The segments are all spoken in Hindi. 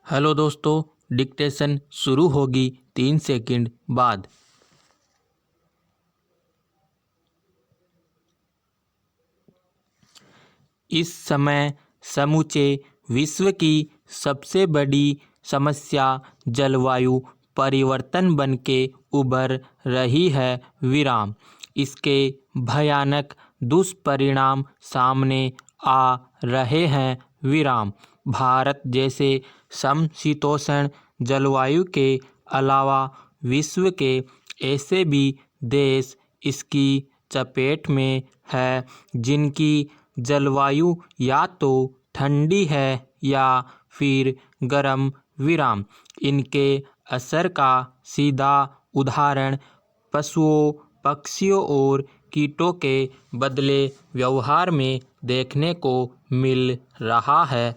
हेलो दोस्तों, डिक्टेशन शुरू होगी 3 सेकंड बाद। इस समय समूचे विश्व की सबसे बड़ी समस्या जलवायु परिवर्तन बनके उभर रही है। इसके भयानक दुष्परिणाम सामने आ रहे हैं। भारत जैसे समशीतोष्ण जलवायु के अलावा विश्व के ऐसे भी देश इसकी चपेट में है जिनकी जलवायु या तो ठंडी है या फिर गर्म। इनके असर का सीधा उदाहरण पशुओं, पक्षियों और कीटों के बदले व्यवहार में देखने को मिल रहा है।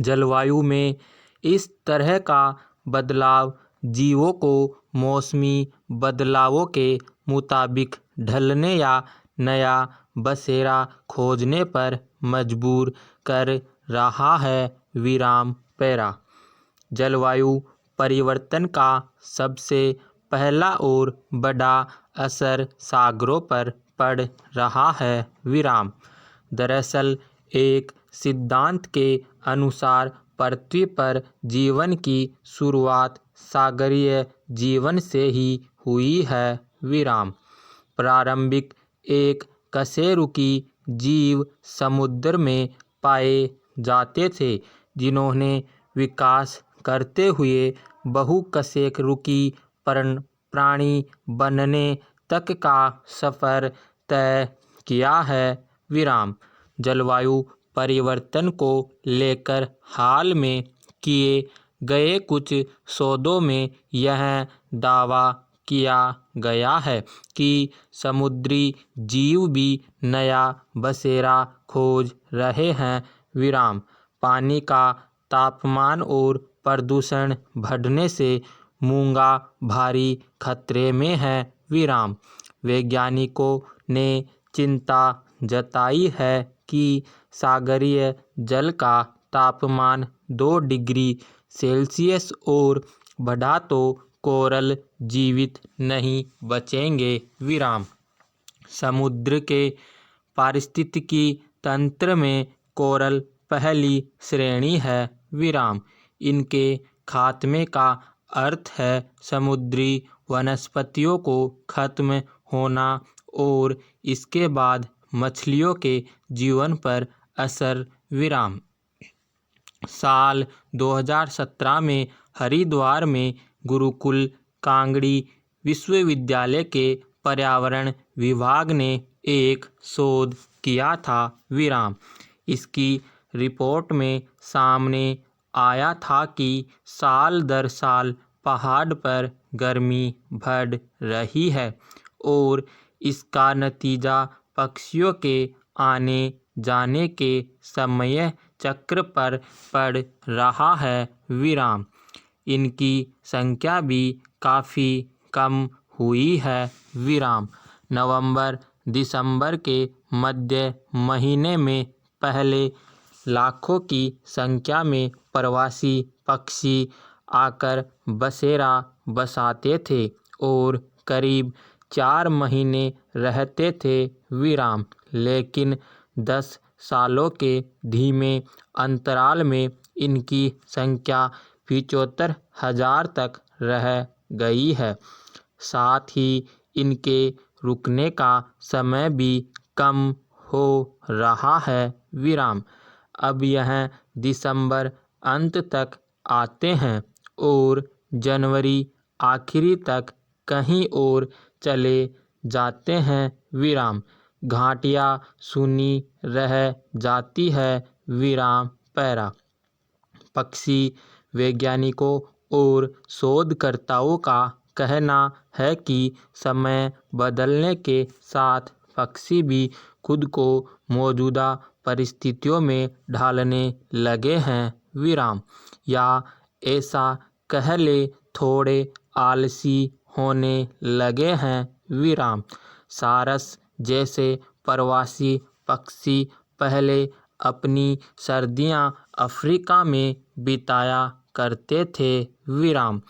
जलवायु में इस तरह का बदलाव जीवों को मौसमी बदलावों के मुताबिक ढलने या नया बसेरा खोजने पर मजबूर कर रहा है। जलवायु परिवर्तन का सबसे पहला और बड़ा असर सागरों पर पड़ रहा है। दरअसल एक सिद्धांत के अनुसार पृथ्वी पर जीवन की शुरुआत सागरीय जीवन से ही हुई है। प्रारंभिक एक कशेरुकी जीव समुद्र में पाए जाते थे जिन्होंने विकास करते हुए बहुकशेरुकी प्राणी बनने तक का सफर तय किया है। जलवायु परिवर्तन को लेकर हाल में किए गए कुछ शोधों में यह दावा किया गया है कि समुद्री जीव भी नया बसेरा खोज रहे हैं। पानी का तापमान और प्रदूषण बढ़ने से मूंगा भारी खतरे में है। वैज्ञानिकों ने चिंता जताई है कि सागरीय जल का तापमान 2 डिग्री सेल्सियस और बढ़ा तो कोरल जीवित नहीं बचेंगे। समुद्र के पारिस्थितिकी तंत्र में कोरल पहली श्रेणी है। इनके खात्मे का अर्थ है समुद्री वनस्पतियों को खत्म होना और इसके बाद मछलियों के जीवन पर असर। साल 2017 में हरिद्वार में गुरुकुल कांगड़ी विश्वविद्यालय के पर्यावरण विभाग ने एक शोध किया था। इसकी रिपोर्ट में सामने आया था कि साल दर साल पहाड़ पर गर्मी बढ़ रही है और इसका नतीजा पक्षियों के आने जाने के समय चक्र पर पड़ रहा है। इनकी संख्या भी काफ़ी कम हुई है। नवंबर दिसंबर के मध्य महीने में पहले लाखों की संख्या में प्रवासी पक्षी आकर बसेरा बसाते थे और करीब 4 महीने रहते थे। लेकिन 10 सालों के धीमे अंतराल में इनकी संख्या 75,000 तक रह गई है। साथ ही इनके रुकने का समय भी कम हो रहा है। अब यह दिसंबर अंत तक आते हैं और जनवरी आखिरी तक कहीं और चले जाते हैं। घाटियाँ सूनी रह जाती है। पक्षी वैज्ञानिकों और शोधकर्ताओं का कहना है कि समय बदलने के साथ पक्षी भी खुद को मौजूदा परिस्थितियों में ढालने लगे हैं। या ऐसा कह ले थोड़े आलसी होने लगे हैं। सारस जैसे प्रवासी पक्षी पहले अपनी सर्दियां अफ्रीका में बिताया करते थे। विराम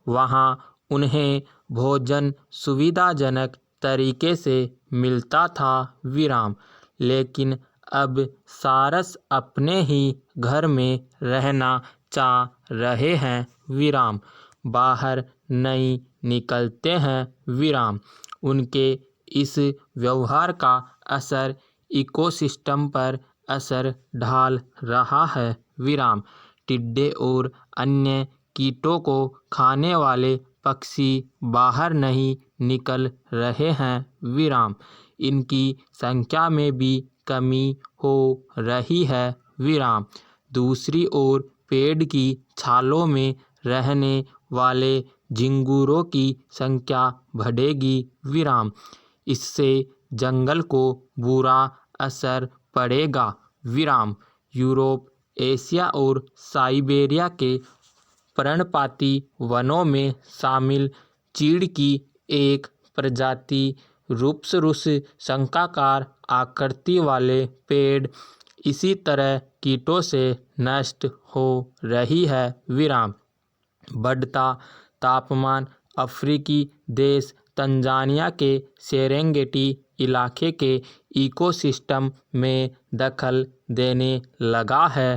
वहां उन्हें भोजन सुविधाजनक तरीके से मिलता था। विराम लेकिन अब सारस अपने ही घर में रहना चाह रहे हैं। विराम बाहर नहीं निकलते हैं। विराम उनके इस व्यवहार का असर इकोसिस्टम पर असर डाल रहा है। विराम टिड्डे और अन्य कीटों को खाने वाले पक्षी बाहर नहीं निकल रहे हैं। विराम इनकी संख्या में भी कमी हो रही है। विराम दूसरी ओर पेड़ की छालों में रहने वाले झिंगुरों की संख्या बढ़ेगी। विराम इससे जंगल को बुरा असर पड़ेगा। विराम यूरोप, एशिया और साइबेरिया के पर्णपाती वनों में शामिल चीड़ की एक प्रजाति रूप्सुरुस शंखाकार आकृति वाले पेड़ इसी तरह कीटों से नष्ट हो रही है। विराम बढ़ता तापमान अफ्रीकी देश तंजानिया के सेरेंगेटी इलाके के इकोसिस्टम में दखल देने लगा है।